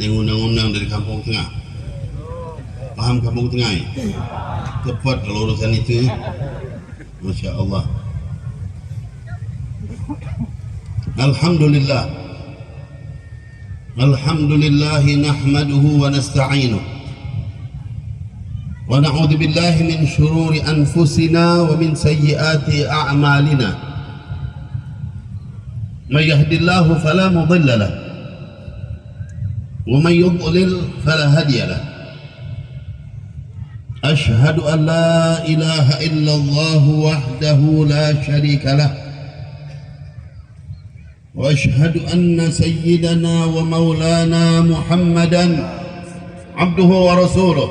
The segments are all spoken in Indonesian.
Ada yang undang-undang dari Kampung Tengah. Paham Kampung Tengah? Tepat kalau urusan itu. Masya Allah. Alhamdulillah. Alhamdulillah nahmaduhu wa nasta'inuh. Wa na'udzu billahi min syururi anfusina wa min sayyiati a'malina. May yahdihillahu fala mudilla lahu wa may yudlil fala hadiya lahu. Ashhadu an la ilaha illallah wahdahu la syarika lah. Wa ashhadu anna sayyidana wa maulana Muhammadan abduhu wa rasuluh.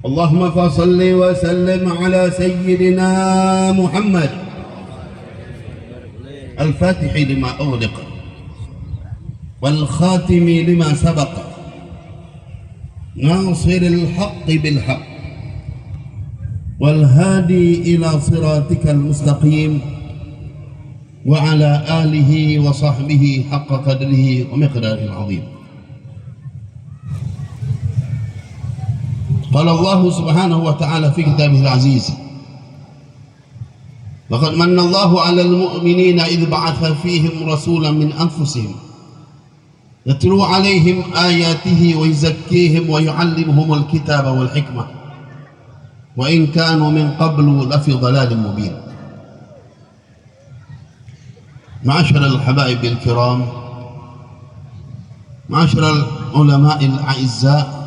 Allahumma fasalli wa sallim ala sayyidina Muhammad al-fatihi lima ughliqa wal khatimi lima sabaqa nasiril haqqi bil haqq wal hadi ila siratikal mustaqim wa ala alihi wa sahbihi haqqa qadrihi wa miqdarihil azim. Qala Allah subhanahu wa ta'ala fi kitabihil aziz, laqad manna Allahu 'alal mu'minina idh ba'atha fihim rasulan min anfusihim yatlu 'alaihim ayatihi wa yuzakkihim wa yu'allimuhumul kitaba wal hikmah wa in kanu min qablu lafi dhalalin mubin. Ma'asyiral haba'ibil kiram, ma'asyiral ulama'il a'izza,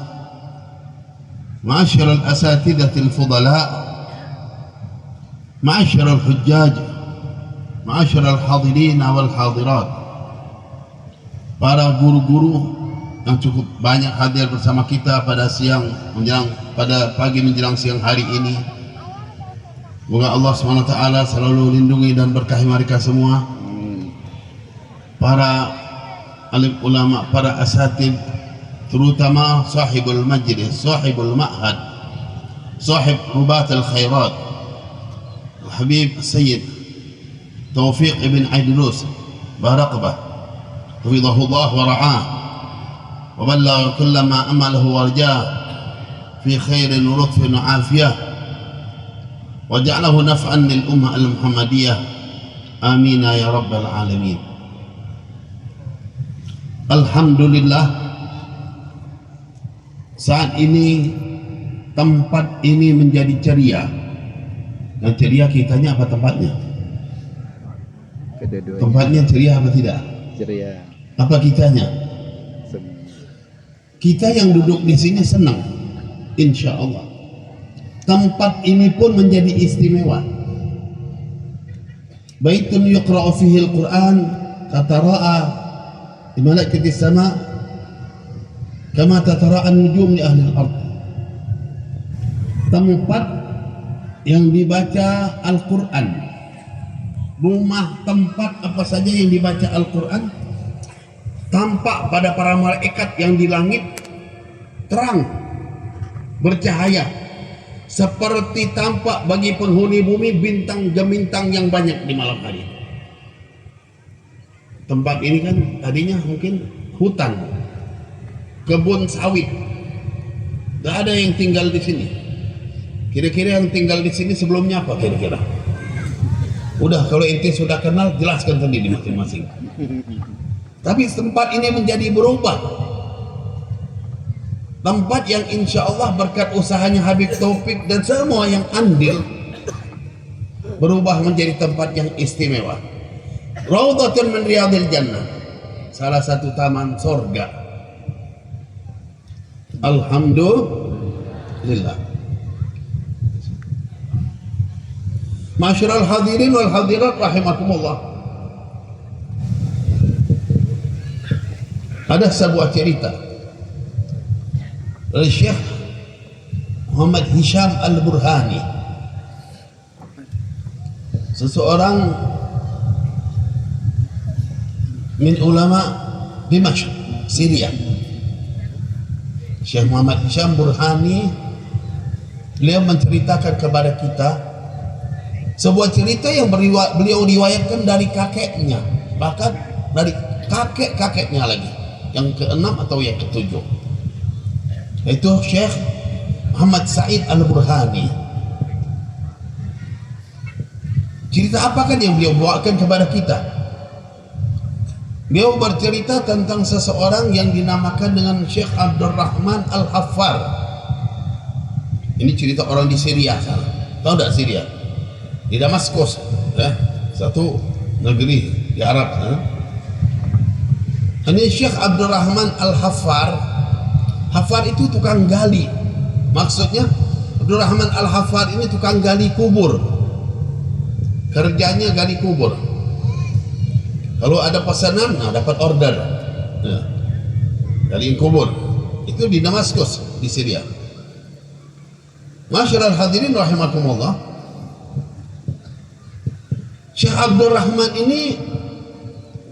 معاشر الأساتذة الفضلاء، معاشر الحجاج، معاشر الحاضرين والحاضرات, para guru-guru yang cukup banyak hadir bersama kita pada pagi menjelang siang hari ini. Semoga Allah SWT selalu lindungi dan berkahi mereka semua. Para alim ulama, para asatid, terutama sahibul majlis, sahibul ma'had, sahib rubat al-khairat, Habib Sayyid Taufiq ibn Aidilus Baraqbah, hafizahullah wa ra'ah wa ballagha kulla ma amalahu wa rajah fi khairin wa lutfin wa afiyah wa ja'alahu naf'an lil ummah al-muhammadiyah, amin ya rabbal alamin. Alhamdulillah, saat ini tempat ini menjadi ceria. Dan ceria kitanya apa tempatnya? Kedua-duanya. Tempatnya ceria apa tidak? Ceria. Apa kitanya? Kita yang duduk di sini senang, insya Allah. Tempat ini pun menjadi istimewa. Baitun yuqra'u fihi al-Quran tatara'a di malaikatis sama' kama tatara'an nujum li ahli al-ard. Tempat yang dibaca Al-Quran, rumah tempat apa saja yang dibaca Al-Quran, tampak pada para malaikat yang di langit terang, bercahaya, seperti tampak bagi penghuni bumi bintang gemintang yang banyak di malam hari. Tempat ini kan tadinya mungkin hutan, kebun sawit, gak ada yang tinggal di sini. Kira-kira yang tinggal di sini sebelumnya apa kira-kira? Udah, kalau ente sudah kenal, jelaskan sendiri masing-masing. Tapi tempat ini menjadi berubah. Tempat yang insya Allah berkat usahanya Habib Taufik dan semua yang andil, berubah menjadi tempat yang istimewa. Raudhatun min riyadil jannah, salah satu taman sorga. Alhamdulillah. Masyarul hadirin wal hadirat rahimakumullah. Ada sebuah cerita dari Syekh Muhammad Hisham Al-Burhani, seseorang min ulama Dimashq, Syria. Syekh Muhammad Hisham Burhani, beliau menceritakan kepada kita sebuah cerita yang beliau riwayatkan dari kakeknya, bahkan dari kakek-kakeknya lagi. yang keenam atau yang ketujuh, yaitu Syekh Muhammad Said Al-Burhani. Cerita apa kan yang beliau bawakan kepada kita? Beliau bercerita tentang seseorang yang dinamakan dengan Syekh Abdurrahman Al-Haffar. Ini cerita orang di Syria sana. Tahu tak Syria? Di Damaskus, satu negeri di Arab sana. Ini Syekh Abdurrahman Al-Haffar. Haffar itu tukang gali. Maksudnya Abdurrahman Al-Haffar ini tukang gali kubur. Kerjanya gali kubur. Kalau ada pesanan, dapat order. Gali kubur. Itu di Damaskus, di Syria. Masyarul hadirin rahimakumullah. Syekh Abdurrahman ini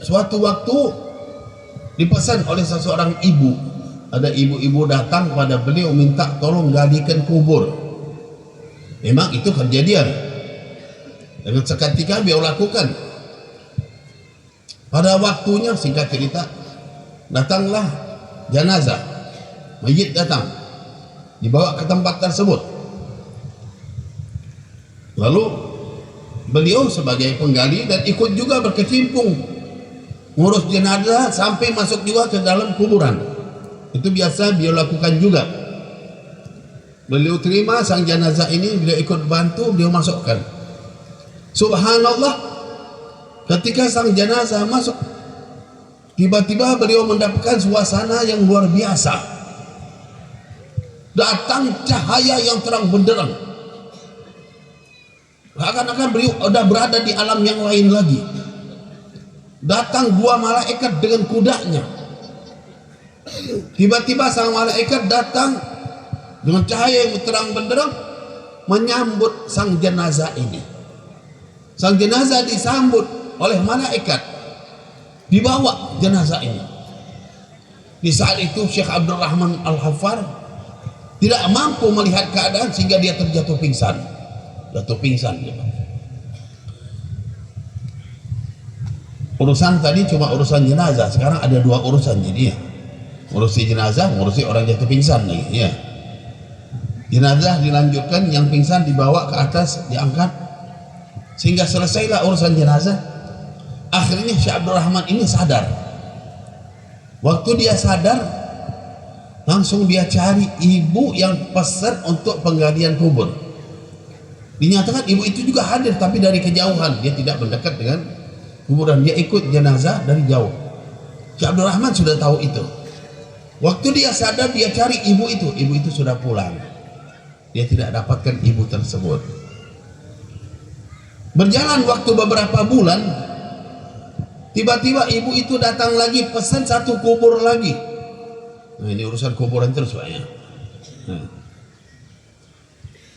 suatu waktu dipesan oleh seseorang ibu. Ada ibu-ibu datang pada beliau minta tolong galikan kubur. Memang itu kerja dia. Dan seketika beliau lakukan. Pada waktunya, singkat cerita, datanglah jenazah, mayit datang, dibawa ke tempat tersebut. Lalu beliau sebagai penggali dan ikut juga berkecimpung ngurus jenazah sampai masuk juga ke dalam kuburan. Itu biasa beliau lakukan juga. Beliau terima sang jenazah ini, beliau ikut bantu, beliau masukkan. Subhanallah, ketika sang jenazah masuk, tiba-tiba beliau mendapatkan suasana yang luar biasa. Datang cahaya yang terang benderang. Akan-akan beliau sudah berada di alam yang lain lagi. Datang dua malaikat dengan kudanya. Tiba-tiba sang malaikat datang dengan cahaya yang terang benderang menyambut sang jenazah ini. Sang jenazah disambut oleh malaikat, dibawa jenazah ini. Di saat itu Syekh Abdurrahman Al-Haffar tidak mampu melihat keadaan sehingga dia terjatuh pingsan. Jatuh pingsan dia. Urusan tadi cuma urusan jenazah, sekarang ada dua urusan jadi ya. Ngurusi jenazah, ngurusi orang jatuh pingsan lagi ya. Jenazah dilanjutkan, yang pingsan dibawa ke atas, diangkat sehingga selesailah urusan jenazah. Akhirnya Syekh Abdurrahman ini sadar. Waktu dia sadar, langsung dia cari ibu yang pesan untuk penggalian kubur. Dinyatakan ibu itu juga hadir tapi dari kejauhan, dia tidak mendekat dengan kuburan, dia ikut jenazah dari jauh. Syekh Abdurrahman sudah tahu itu. Waktu dia sadar, dia cari ibu itu sudah pulang. Dia tidak dapatkan ibu tersebut. Berjalan waktu beberapa bulan, tiba-tiba ibu itu datang lagi, pesan satu kubur lagi. Nah, ini urusan kuburan terus Pak ya. Nah,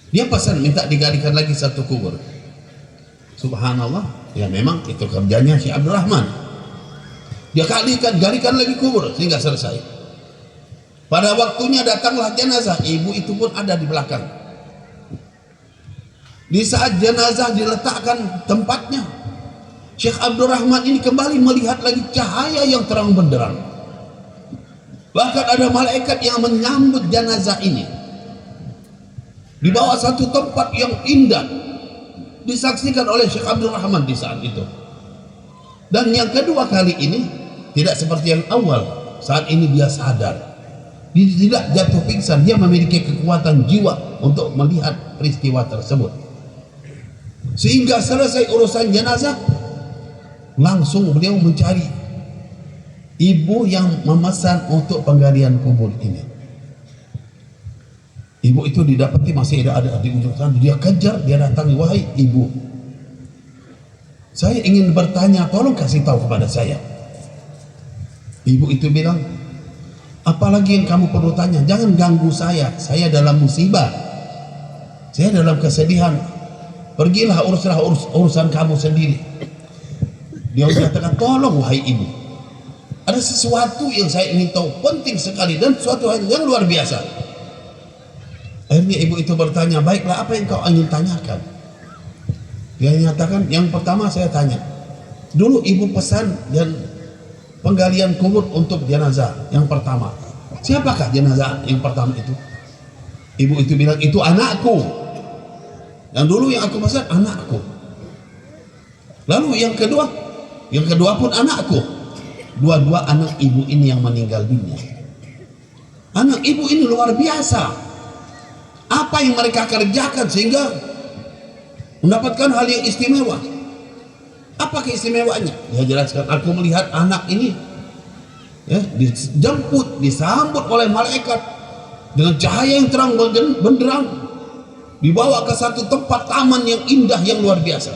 dia pesan minta digalikan lagi satu kubur. Subhanallah, ya memang itu kerjanya Syekh Abdurrahman. Dia galikan lagi kubur sehingga selesai. Pada waktunya datanglah jenazah, ibu itu pun ada di belakang. Di saat jenazah diletakkan tempatnya, Syekh Abdurrahman ini kembali melihat lagi cahaya yang terang benderang. Bahkan ada malaikat yang menyambut jenazah ini. Di bawah satu tempat yang indah, disaksikan oleh Syekh Abdurrahman di saat itu. Dan yang kedua kali ini tidak seperti yang awal. Saat ini dia sadar. Dia tidak jatuh pingsan, dia memiliki kekuatan jiwa untuk melihat peristiwa tersebut. Sehingga selesai urusan jenazah, langsung beliau mencari ibu yang memesan untuk penggalian kubur ini. Ibu itu didapati masih ada di ujung sana. Dia kejar, dia datangi, wahai ibu, saya ingin bertanya, tolong kasih tahu kepada saya. Ibu itu bilang, apalagi yang kamu perlu tanya, jangan ganggu saya dalam musibah, saya dalam kesedihan, pergilah uruslah urusan kamu sendiri. Dia mengatakan, tolong wahai ibu, ada sesuatu yang saya ingin tahu, penting sekali dan suatu hal yang luar biasa. Akhirnya ibu itu bertanya, baiklah, apa yang kau ingin tanyakan? Dia menyatakan, yang pertama saya tanya, dulu ibu pesan dan penggalian kubur untuk jenazah yang pertama. Siapakah jenazah yang pertama itu? Ibu itu bilang, itu anakku. Yang dulu yang aku pesan anakku. Lalu yang kedua pun anakku. Dua-dua anak ibu ini yang meninggal dunia. Anak ibu ini luar biasa. Apa yang mereka kerjakan sehingga mendapatkan hal yang istimewa? Apa keistimewaannya? Dia jelaskan, aku melihat anak ini dijemput, disambut oleh malaikat dengan cahaya yang terang benderang, dibawa ke satu tempat taman yang indah yang luar biasa.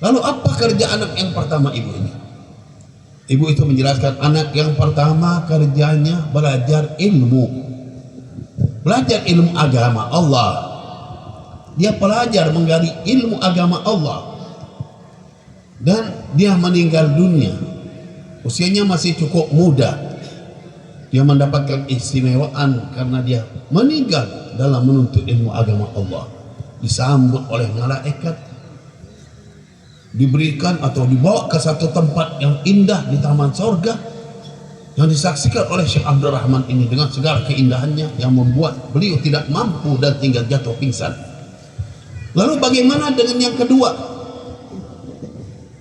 Lalu apa kerja anak yang pertama ibu ini? Ibu itu menjelaskan, anak yang pertama kerjanya belajar ilmu agama Allah. Dia pelajar menggali ilmu agama Allah, dan dia meninggal dunia usianya masih cukup muda. Dia mendapatkan istimewaan karena dia meninggal dalam menuntut ilmu agama Allah, disambut oleh malaikat, diberikan atau dibawa ke satu tempat yang indah di taman sorga yang disaksikan oleh Syekh Abdul Rahman ini dengan segala keindahannya yang membuat beliau tidak mampu dan tinggal jatuh pingsan. Lalu bagaimana dengan yang kedua?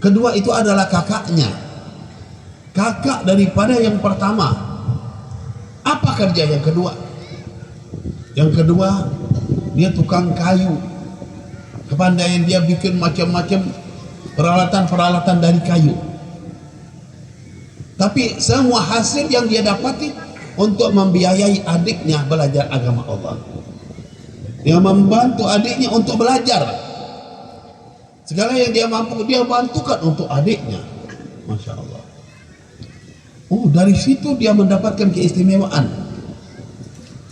Kedua itu adalah kakaknya, kakak daripada yang pertama. Apa kerja yang kedua? Yang kedua, dia tukang kayu. Kepandaian dia bikin macam-macam peralatan-peralatan dari kayu. Tapi semua hasil yang dia dapati untuk membiayai adiknya belajar agama Allah. Dia membantu adiknya untuk belajar. Segala yang dia mampu dia bantukan untuk adiknya. Masya Allah. Dari situ dia mendapatkan keistimewaan.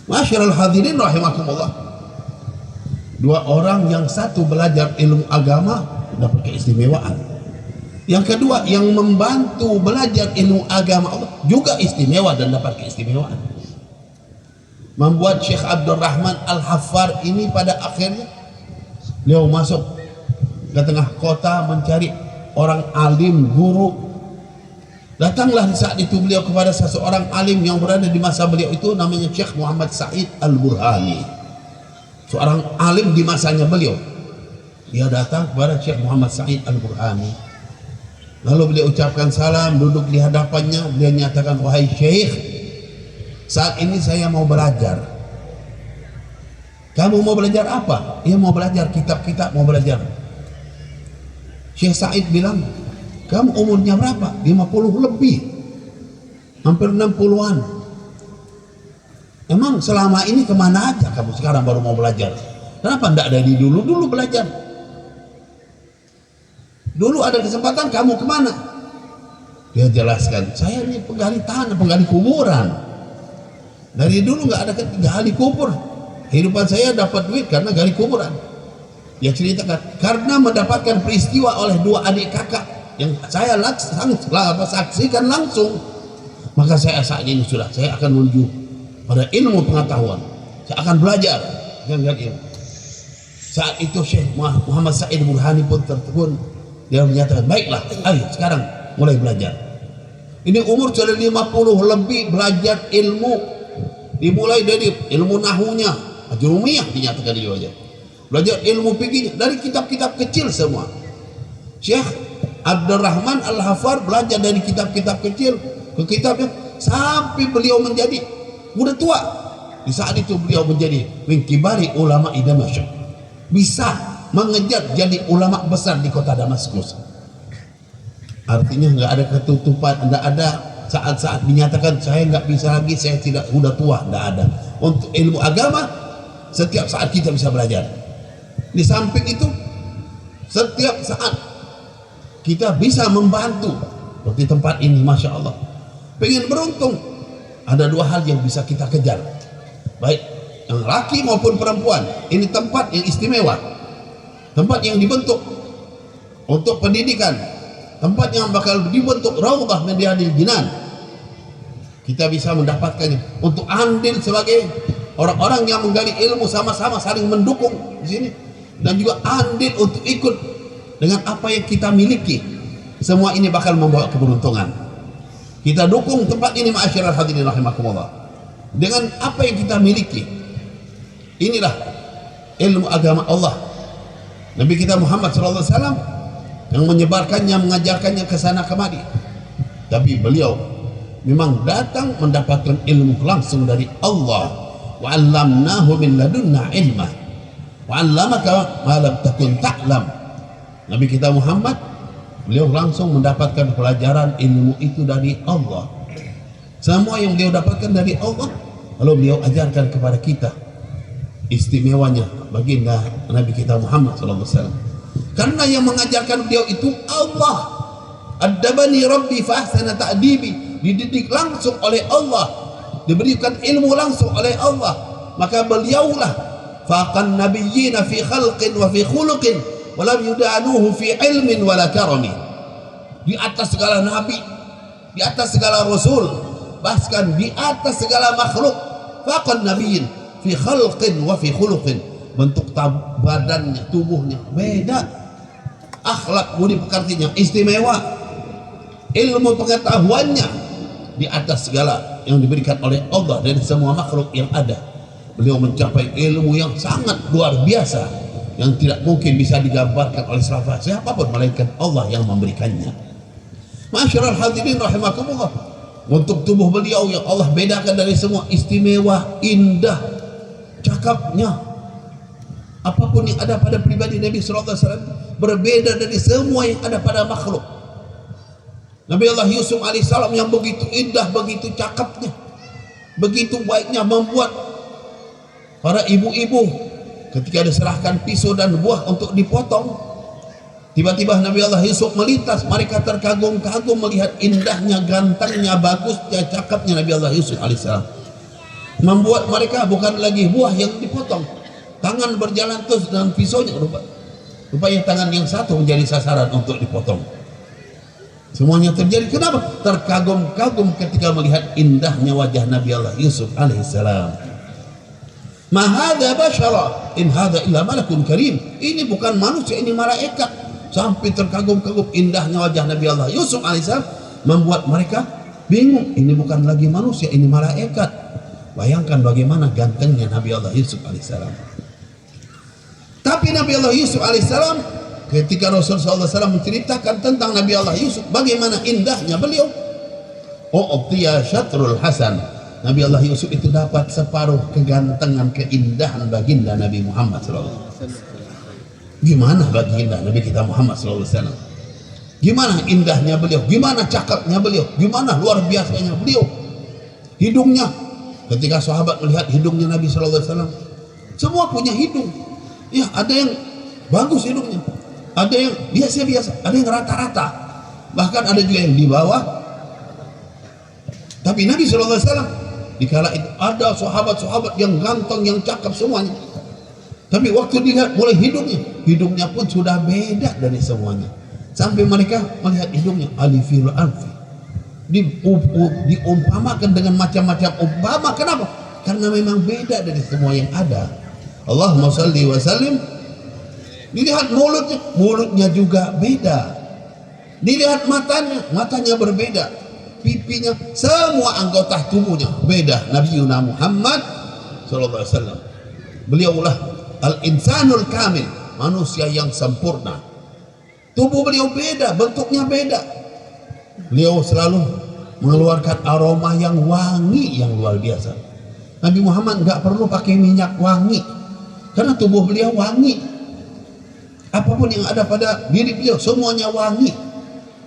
Masyarul hadirin rahimakumullah. Dua orang, yang satu belajar ilmu agama dapat keistimewaan. Yang kedua yang membantu belajar ilmu agama Allah juga istimewa dan dapat keistimewaan. Membuat Syekh Abdul Rahman Al-Haffar ini pada akhirnya beliau masuk ke tengah kota mencari orang alim, guru. Datanglah di saat itu beliau kepada seseorang alim yang berada di masa beliau itu, namanya Syekh Muhammad Sa'id Al-Burhani, seorang alim di masanya beliau. Dia datang kepada Syekh Muhammad Sa'id Al-Burhani, lalu beliau ucapkan salam, duduk di hadapannya. Beliau nyatakan, wahai Syekh, saat ini saya mau belajar. Kamu mau belajar apa? Ia mau belajar kitab-kitab, mau belajar. Syekh Sa'id bilang, kamu umurnya berapa? 50 lebih, hampir 60-an. Emang selama ini kemana aja kamu sekarang baru mau belajar? Kenapa tidak dari dulu belajar? Dulu ada kesempatan, kamu kemana? Dia jelaskan, saya ini penggali tanah, penggali kuburan. Dari dulu nggak ada gali kubur. Kehidupan saya dapat duit karena gali kuburan. Dia ceritakan, karena mendapatkan peristiwa oleh dua adik kakak yang saya saksikan langsung, maka saya saat ini saya akan menuju pada ilmu pengetahuan. Saya akan belajar dengan ilmu. Saat itu Syekh Muhammad Sa'id Burhani pun tertegun. Dia menyatakan, baiklah, ayo sekarang mulai belajar. Ini umur sudah 50 lebih, belajar ilmu. Dimulai dari ilmu nahunya, ajrumiyah dinyatakan dia aja. Belajar ilmu fikihnya dari kitab-kitab kecil semua. Syekh Abdul Rahman Al-Haffar belajar dari kitab-kitab kecil ke kitabnya sampai beliau menjadi muda tua. Di saat itu beliau menjadi min kibari ulama Damaskus. Bisa mengejar jadi ulama besar di kota Damaskus. Artinya nggak ada ketutupan, nggak ada saat-saat dinyatakan saya nggak bisa lagi, saya tidak, udah tua, nggak ada. Untuk ilmu agama setiap saat kita bisa belajar. Di samping itu setiap saat kita bisa membantu seperti tempat ini, masya Allah. Pengen beruntung, ada dua hal yang bisa kita kejar, baik yang laki maupun perempuan. Ini tempat yang istimewa, tempat yang dibentuk untuk pendidikan, tempat yang bakal dibentuk raudhah min riyadil jinan. Kita bisa mendapatkannya untuk andil sebagai orang-orang yang menggali ilmu, sama-sama saling mendukung di sini, dan juga andil untuk ikut dengan apa yang kita miliki. Semua ini bakal membawa keberuntungan. Kita dukung tempat ini ma'asyiral hadirin rahimakumullah dengan apa yang kita miliki. Inilah ilmu agama Allah. Nabi kita Muhammad sallallahu alaihi wasallam yang menyebarkannya, mengajarkannya ke sana kemari. Tapi beliau memang datang mendapatkan ilmu langsung dari Allah. Wa 'allamnahu min ladunna ilma wa 'allamaka ma lam takun ta'lam. Nabi kita Muhammad, beliau langsung mendapatkan pelajaran ilmu itu dari Allah. Semua yang beliau dapatkan dari Allah, lalu beliau ajarkan kepada kita. Istimewanya baginda Nabi kita Muhammad sallallahu alaihi wasallam, karena yang mengajarkan beliau itu Allah. Addabani Rabbi fa ahsana ta'dibi, dididik langsung oleh Allah, diberikan ilmu langsung oleh Allah. Maka beliaulah faqan nabiyyina fi khalqin wa fi khuluqin wa lam yudanuhu fi ilmin wala karami. Di atas segala nabi, di atas segala rasul, bahkan di atas segala makhluk. Faqan nabiyyin fi khalqin wa fi khuluqin, bentuk badannya, tubuhnya beda, akhlak budi pekertinya istimewa, ilmu pengetahuannya di atas segala yang diberikan oleh Allah dari semua makhluk yang ada. Beliau mencapai ilmu yang sangat luar biasa yang tidak mungkin bisa digambarkan oleh siapapun melainkan Allah yang memberikannya. Masyarul hadirin rahimakumullah, untuk tubuh beliau yang Allah bedakan dari semua, istimewa, indah, cakapnya. Apapun yang ada pada pribadi Nabi sallallahu alaihi wasallam berbeda dari semua yang ada pada makhluk. Nabi Allah Yusuf alaihissalam yang begitu indah, begitu cakapnya, begitu baiknya, membuat para ibu-ibu ketika diserahkan pisau dan buah untuk dipotong, tiba-tiba Nabi Allah Yusuf melintas, mereka terkagum-kagum melihat indahnya, gantengnya, bagusnya, cakapnya Nabi Allah Yusuf alaihissalam. Membuat mereka bukan lagi buah yang dipotong, tangan berjalan terus dengan pisaunya, rupanya tangan yang satu menjadi sasaran untuk dipotong. Semuanya terjadi kenapa? Terkagum-kagum ketika melihat indahnya wajah Nabi Allah Yusuf alaihissalam. Ma hadza basyara in hadza illa malakun karim. Ini bukan manusia, ini malaikat. Sampai terkagum-kagum indahnya wajah Nabi Allah Yusuf alaihissalam membuat mereka bingung. Ini bukan lagi manusia, ini malaikat. Bayangkan bagaimana gantengnya Nabi Allah Yusuf alaihissalam. Tapi Nabi Allah Yusuf alaihissalam, ketika Rasulullah SAW menceritakan tentang Nabi Allah Yusuf, bagaimana indahnya beliau. U'tiya syatrul hasan. Nabi Allah Yusuf itu dapat separuh kegantengan, keindahan baginda Nabi Muhammad SAW. Gimana baginda Nabi kita Muhammad SAW? Gimana indahnya beliau? Gimana cakapnya beliau? Gimana luar biasanya beliau? Hidungnya, ketika sahabat melihat hidungnya Nabi SAW, semua punya hidung. Ya, ada yang bagus hidungnya, ada yang biasa-biasa, ada yang rata-rata, bahkan ada juga yang di bawah. Tapi Nabi SAW dikala itu ada sahabat-sahabat yang ganteng, yang cakap semuanya. Tapi waktu dilihat mulai hidungnya pun sudah beda dari semuanya. Sampai mereka melihat hidungnya alifil alfi, diumpamakan dengan macam-macam umpama. Kenapa? Karena memang beda dari semua yang ada. Allahumma salli wa sallim. Dilihat mulutnya juga beda. Dilihat matanya berbeda, pipinya, semua anggota tubuhnya beda. Nabi Muhammad sallallahu alaihi wasallam, beliaulah al-insanul kamil, manusia yang sempurna. Tubuh beliau beda, bentuknya beda. Beliau selalu mengeluarkan aroma yang wangi yang luar biasa. Nabi Muhammad nggak perlu pakai minyak wangi, karena tubuh beliau wangi. Apapun yang ada pada diri beliau semuanya wangi.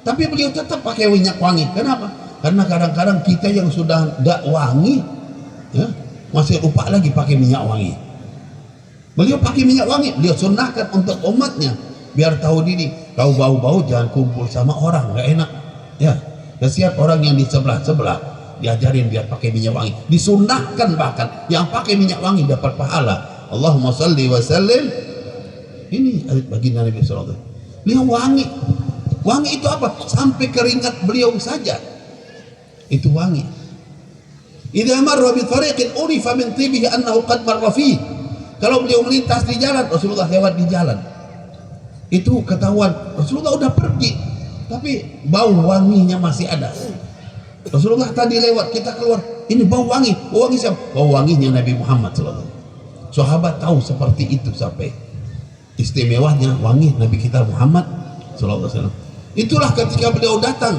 Tapi beliau tetap pakai minyak wangi. Kenapa? Karena kadang-kadang kita yang sudah tidak wangi, ya, masih lupa lagi pakai minyak wangi. Beliau pakai minyak wangi, beliau sunnahkan untuk umatnya biar tahu diri. Kau bau-bau jangan kumpul sama orang, nggak enak. Ya, setiap orang yang di sebelah diajarin biar pakai minyak wangi. Disunnahkan bahkan yang pakai minyak wangi dapat pahala. Allahumma salli wa sallim. Ini baginda Nabi sallallahu alaihi wasallam. Beliau wangi. Wangi itu apa? Sampai keringat beliau saja itu wangi. Idza marra bi tariqin urifa min tibihi annahu qad marra fihi. Kalau beliau melintas di jalan, Rasulullah lewat di jalan, itu ketahuan Rasulullah udah pergi, tapi bau wanginya masih ada. Rasulullah tadi lewat, kita keluar, ini bau wangi siapa? Bau wanginya Nabi Muhammad SAW. Sahabat tahu seperti itu sampai istimewanya wangi Nabi kita Muhammad SAW. Itulah ketika beliau datang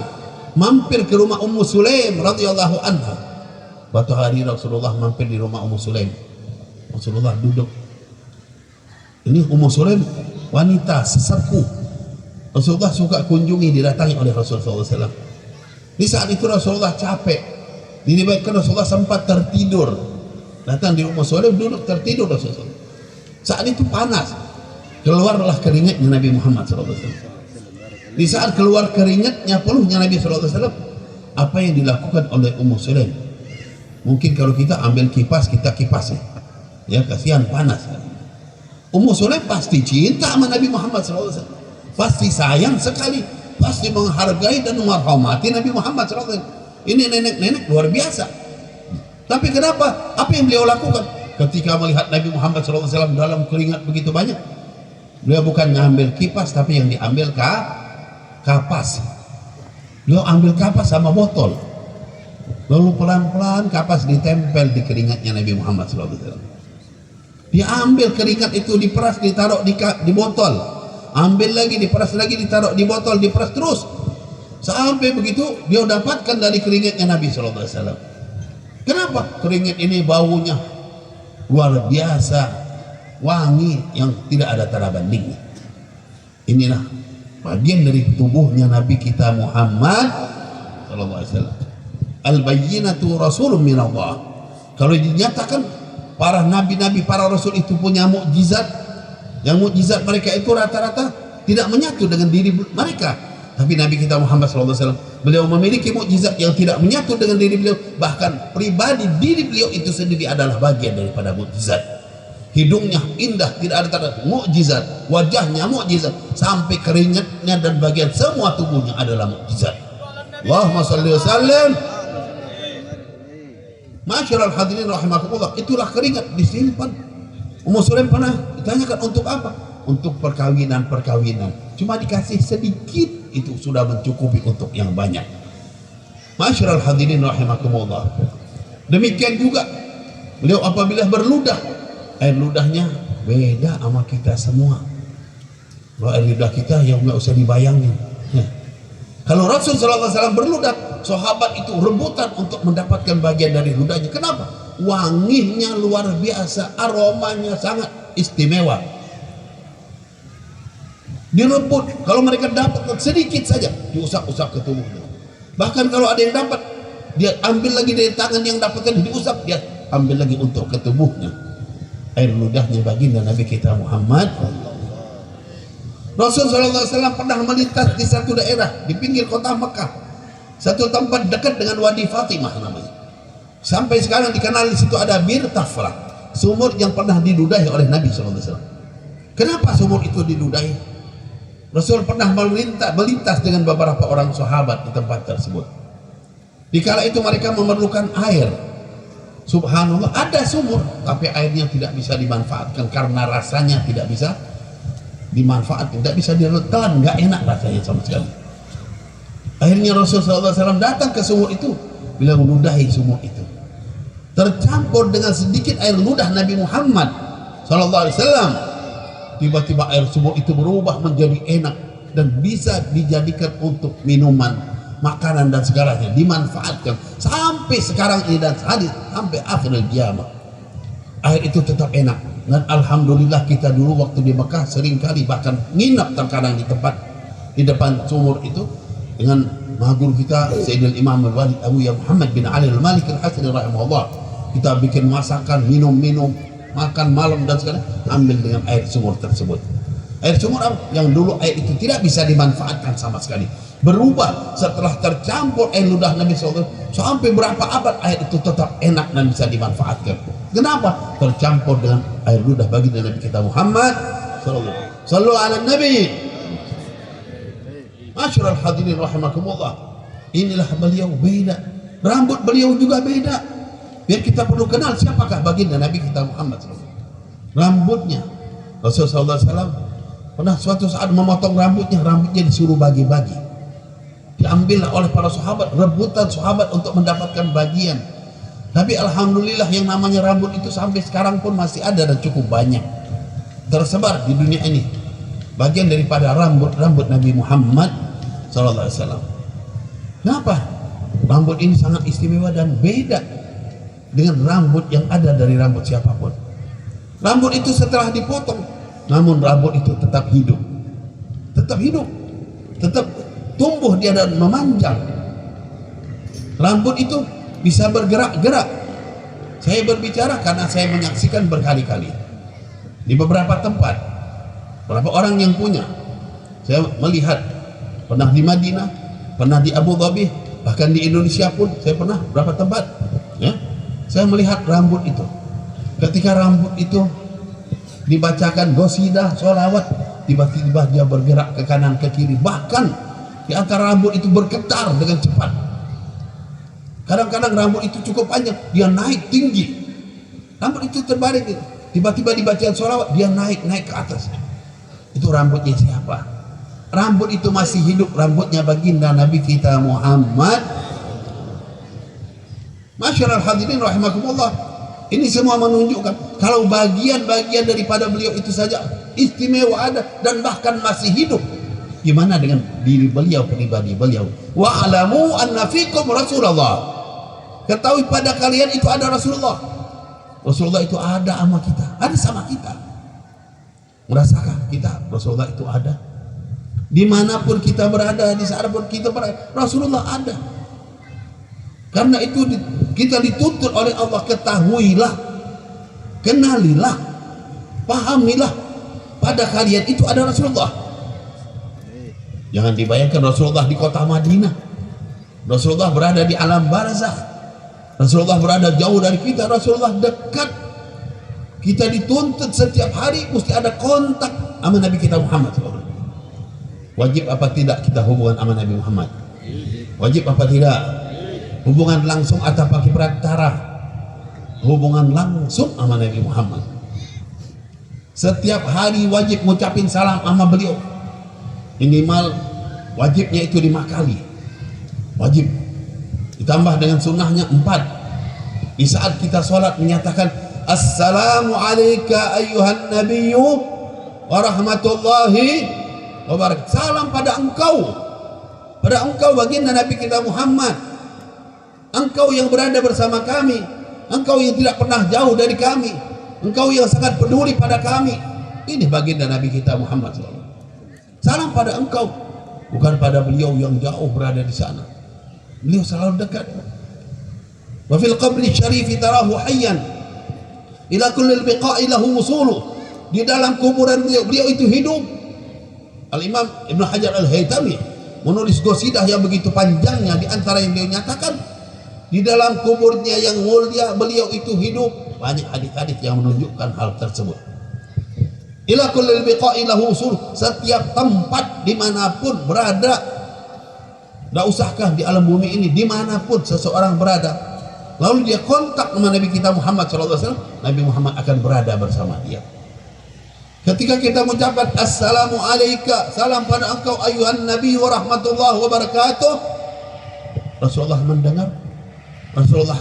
mampir ke rumah Ummu Sulaim radhiyallahu anha. Suatu hari Rasulullah mampir di rumah Ummu Sulaim. Rasulullah duduk. Ini Ummu Sulaim wanita sesepuh. Rasulullah suka kunjungi, didatangi oleh Rasulullah SAW. Di saat itu Rasulullah capek, diriwayatkan Rasulullah sempat tertidur. Datang di Ummu Sulaim, duduk tertidur Rasulullah. Saat itu panas, keluarlah keringatnya Nabi Muhammad SAW. Di saat keluar keringatnya peluhnya Nabi SAW, apa yang dilakukan oleh Ummu Sulaim? Mungkin kalau kita ambil kipas, kita kipas ya kasihan panas. Ummu Sulaim pasti cinta sama Nabi Muhammad SAW, pasti sayang sekali, pasti menghargai dan menghormati Nabi Muhammad SAW. Ini nenek-nenek luar biasa. Tapi kenapa? Apa yang beliau lakukan ketika melihat Nabi Muhammad SAW dalam keringat begitu banyak? Beliau bukan ngambil kipas, tapi yang diambil kapas. Beliau ambil kapas sama botol, lalu pelan-pelan kapas ditempel di keringatnya Nabi Muhammad SAW. Dia ambil keringat itu, diperas, ditaruh di botol, ambil lagi, diperas lagi, ditaruh di botol, diperas terus sampai begitu dia dapatkan dari keringatnya Nabi SAW. Kenapa? Keringat ini baunya luar biasa, wangi yang tidak ada tara bandingnya. Inilah bagian dari tubuhnya Nabi kita Muhammad SAW. Al-bayyinatu rasulun minallah. Kalau dinyatakan para nabi-nabi, para rasul itu punya mukjizat, yang mukjizat mereka itu rata-rata tidak menyatu dengan diri mereka. Tapi Nabi kita Muhammad SAW, beliau memiliki mukjizat yang tidak menyatu dengan diri beliau. Bahkan pribadi diri beliau itu sendiri adalah bagian daripada mukjizat. Hidungnya indah, tidak ada tanda, mukjizat. Wajahnya mukjizat, sampai keringatnya dan bagian semua tubuhnya adalah mukjizat. Allahumma shalli wa sallim. Masyarul hadirin rahimakumullah, itulah keringat disimpan. Ummu Sulaim pernah ditanyakan untuk apa? Untuk perkawinan. Cuma dikasih sedikit, itu sudah mencukupi untuk yang banyak. Masyarul hadirin rahimakumullah. Demikian juga beliau apabila berludah, air ludahnya beda sama kita semua. Kalau air ludah kita yang nggak usah dibayangin. Kalau Rasul SAW berludah, sahabat itu rebutan untuk mendapatkan bagian dari ludahnya. Kenapa? Wanginya luar biasa, aromanya sangat istimewa. Direbut, kalau mereka dapat sedikit saja, diusap-usap ke tubuhnya. Bahkan kalau ada yang dapat, dia ambil lagi dari tangan yang dapatkan, diusap, dia ambil lagi untuk ke tubuhnya. Air ludahnya baginda Nabi kita Muhammad. Rasulullah SAW pernah melintas di satu daerah di pinggir kota Mekah, satu tempat dekat dengan Wadi Fatimah namanya. Sampai sekarang dikenal di situ ada Bir Tafrah, sumur yang pernah diludahi oleh Nabi SAW. Kenapa sumur itu diludahi? Rasul pernah melintas dengan beberapa orang sahabat di tempat tersebut. Dikala itu mereka memerlukan air. Subhanallah, ada sumur tapi airnya tidak bisa dimanfaatkan karena rasanya tidak bisa dimanfaatkan, tidak bisa diretelan, nggak enak rasanya sama sekali. Akhirnya Rasulullah SAW datang ke sumur itu, bilang ludahi sumur itu. Tercampur dengan sedikit air ludah Nabi Muhammad SAW. Tiba-tiba air sumur itu berubah menjadi enak dan bisa dijadikan untuk minuman, makanan dan segalanya, dimanfaatkan sampai sekarang ini dan sampai akhir kiamat. Air itu tetap enak. Dan alhamdulillah kita dulu waktu di Mekah seringkali bahkan nginap terkadang di tempat di depan sumur itu dengan mahguru kita Sayyidul Imam Al-Walid Abu Ya Muhammad bin Ali Al-Malik Al-Hasani rahimahullah. Kita bikin masakan, minum, makan malam dan segala, ambil dengan air sumur tersebut. Air sumur yang dulu air itu tidak bisa dimanfaatkan sama sekali, berubah setelah tercampur air ludah Nabi SAW. Sampai berapa abad air itu tetap enak dan bisa dimanfaatkan. Kenapa? Tercampur dengan air ludah baginda Nabi kita Muhammad sallallahu sallu ala Nabi. Masyarul hadirin rahimakumullah. Inilah beliau beda, rambut beliau juga beda. Biar kita perlu kenal siapakah baginda Nabi kita Muhammad sallallahu. Rambutnya Rasulullah SAW pernah suatu saat memotong rambutnya disuruh bagi-bagi. diambil oleh para sahabat, rebutan sahabat untuk mendapatkan bagian. Tapi alhamdulillah yang namanya rambut itu sampai sekarang pun masih ada dan cukup banyak tersebar di dunia ini, bagian daripada rambut Nabi Muhammad SAW. Kenapa? Rambut ini sangat istimewa dan beda dengan rambut yang ada dari rambut siapapun. Rambut itu setelah dipotong, namun rambut itu tetap hidup, tetap tumbuh dia dan memanjang. Rambut itu bisa bergerak-gerak. Saya berbicara karena saya menyaksikan berkali-kali di beberapa tempat, beberapa orang yang punya. Saya melihat, pernah di Madinah, pernah di Abu Dhabi, bahkan di Indonesia pun saya pernah beberapa tempat, ya. Saya melihat rambut itu. Ketika rambut itu dibacakan qasidah, sholawat, tiba-tiba dia bergerak ke kanan ke kiri, bahkan di antara rambut itu bergetar dengan cepat. Kadang-kadang rambut itu cukup panjang, dia naik tinggi. Rambut itu terbaring gitu. Tiba-tiba dibacaan sholawat, dia naik ke atas. Itu rambutnya siapa? Rambut itu masih hidup, rambutnya baginda Nabi kita Muhammad. Masyarul hadirin rahimakumullah. Ini semua menunjukkan kalau bagian-bagian daripada beliau itu saja istimewa ada dan bahkan masih hidup. Gimana dengan diri beliau, pribadi beliau? Wa'alamu anna fikum Rasulullah. Ketahui pada kalian itu ada Rasulullah. Rasulullah itu ada sama kita, ada sama kita. Merasakan kita Rasulullah itu ada. Dimanapun kita berada, di saat pun kita berada, Rasulullah ada. Karena itu kita dituntut oleh Allah, ketahuilah, kenalilah, pahamilah pada kalian itu ada Rasulullah. Jangan dibayangkan Rasulullah di kota Madinah, Rasulullah berada di alam barzakh, Rasulullah berada jauh dari kita, Rasulullah dekat. Kita dituntut setiap hari mesti ada kontak sama Nabi kita Muhammad. Wajib apa tidak kita hubungan sama Nabi Muhammad? Wajib apa tidak? Hubungan langsung atau pakai perantara? Hubungan langsung sama Nabi Muhammad. Setiap hari wajib ngucapin salam sama beliau. Minimal wajibnya itu 5 kali. Wajib. Ditambah dengan sunnahnya 4. Di saat kita sholat menyatakan Assalamu alayka ayyuhan nabiyyu wa rahmatullahi wa barakatuh. Salam pada engkau. Pada engkau baginda Nabi kita Muhammad. Engkau yang berada bersama kami, engkau yang tidak pernah jauh dari kami, engkau yang sangat peduli pada kami. Ini baginda Nabi kita Muhammad SAW. Salam pada engkau, bukan pada beliau yang jauh berada di sana. Beliau selalu dekat. Wa fil qabri syarifi tarahu hayyan ila kulli biqa'i lahu wusulu. Di dalam kuburan beliau itu hidup. Al-Imam Ibnu Hajar Al-Haytami menulis qasidah yang begitu panjangnya, di antara yang beliau nyatakan di dalam kuburnya yang mulia beliau itu hidup. Banyak hadis-hadis yang menunjukkan hal tersebut. Ila kullil biqa'i lahu usul. Setiap tempat dimanapun berada, tidak usahkah di alam bumi ini, dimanapun seseorang berada, lalu dia kontak dengan Nabi kita Muhammad SAW, Nabi Muhammad akan berada bersama dia. Ketika kita mengucapkan Assalamu alayka, salam pada engkau ayuhan Nabi wa rahmatullahi wa barakatuh, Rasulullah mendengar, Rasulullah